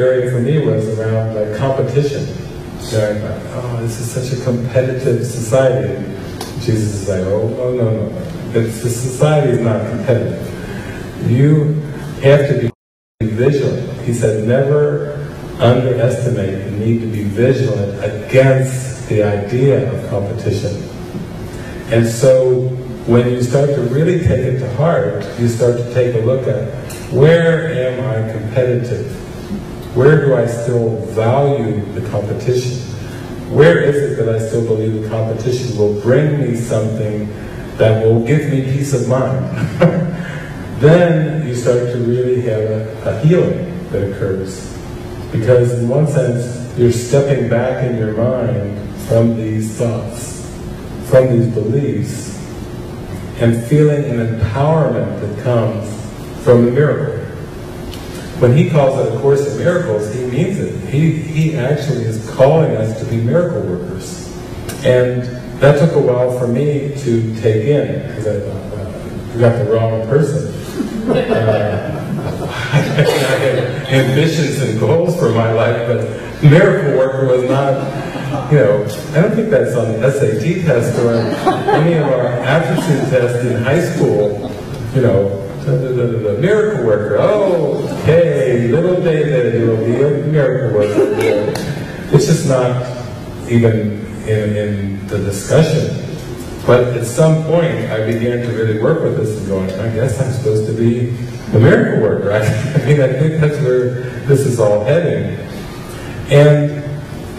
area for me was around like competition. You know, I thought, oh, this is such a competitive society. Jesus is like, oh no. The society is not competitive. You have to be vigilant. He said, never underestimate the need to be vigilant against the idea of competition. And so, when you start to really take it to heart, you start to take a look at, where am I competitive? Where do I still value the competition? Where is it that I still believe the competition will bring me something that will give me peace of mind? Then you start to really have a healing that occurs. Because in one sense, you're stepping back in your mind from these thoughts, from these beliefs, and feeling an empowerment that comes from the miracle. When he calls it A Course in Miracles, he means it. He actually is calling us to be miracle workers. And that took a while for me to take in, because I thought, well, you got the wrong person. I had ambitions and goals for my life, but miracle worker was not, I don't think that's on the SAT test or any of our aptitude tests in high school, the miracle worker. Oh, okay, little David, you will be a miracle worker. It's just not even in the discussion. But at some point, I began to really work with this and going, I guess I'm supposed to be a miracle worker. I think that's where this is all heading. And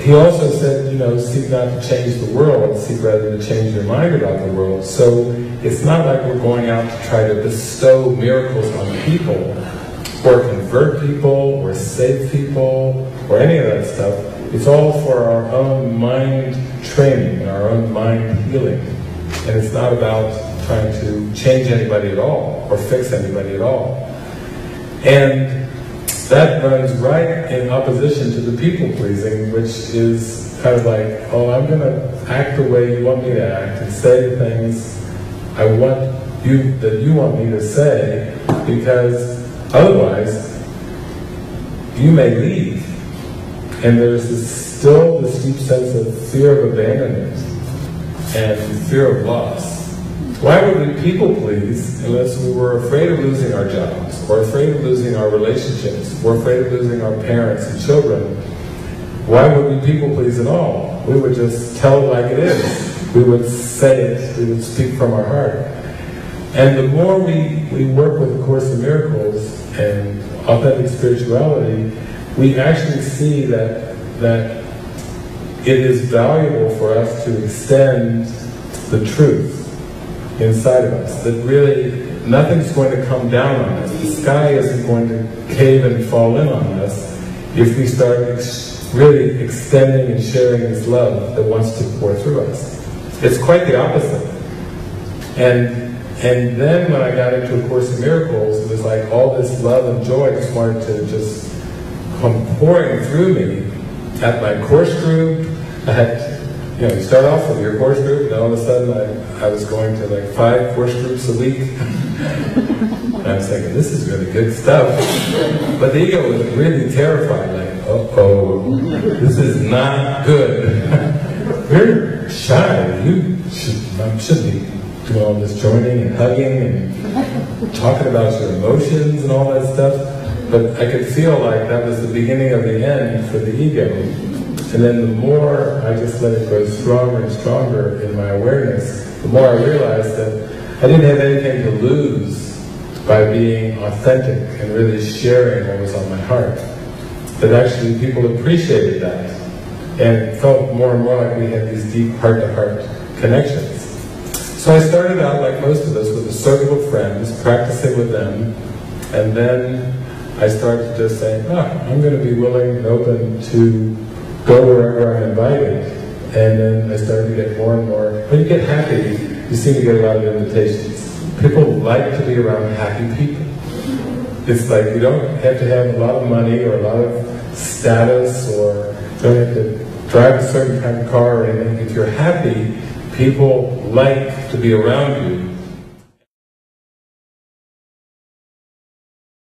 he also said, seek not to change the world, seek rather to change your mind about the world. So it's not like we're going out to try to bestow miracles on people, or convert people, or save people, or any of that stuff. It's all for our own mind training and our own mind healing. And it's not about trying to change anybody at all, or fix anybody at all. And that runs right in opposition to the people-pleasing, which is kind of like, oh, I'm going to act the way you want me to act, and say the things that you want me to say, because otherwise, you may leave. And there's still this deep sense of fear of abandonment, and fear of loss. Why would we people please unless we were afraid of losing our jobs, or afraid of losing our relationships, or afraid of losing our parents and children? Why would we people please at all? We would just tell it like it is. We would say it, we would speak from our heart. And the more we work with A Course in Miracles and authentic spirituality, we actually see that it is valuable for us to extend the truth inside of us, that really nothing's going to come down on us. The sky isn't going to cave and fall in on us if we start really extending and sharing this love that wants to pour through us. It's quite the opposite. And then when I got into A Course in Miracles, it was like all this love and joy just wanted to just come pouring through me. At my course group, I had, you start off with your course group, and all of a sudden I was going to like 5 course groups a week. And I was thinking, this is really good stuff. But the ego was really terrified, like, uh-oh, this is not good. You're shy. You shouldn't be doing all this joining and hugging and talking about your emotions and all that stuff. But I could feel like that was the beginning of the end for the ego. And then the more I just let it grow stronger and stronger in my awareness, the more I realized that I didn't have anything to lose by being authentic and really sharing what was on my heart. That actually people appreciated that. And it felt more and more like we had these deep heart-to-heart connections. So I started out, like most of us, with a circle of friends, practicing with them, and then I started to just say, I'm going to be willing and open to go wherever I'm invited. And then I started to get more and more. When you get happy, you seem to get a lot of invitations. People like to be around happy people. It's like you don't have to have a lot of money or a lot of status, or you don't have to drive a certain kind of car or anything. If you're happy, people like to be around you.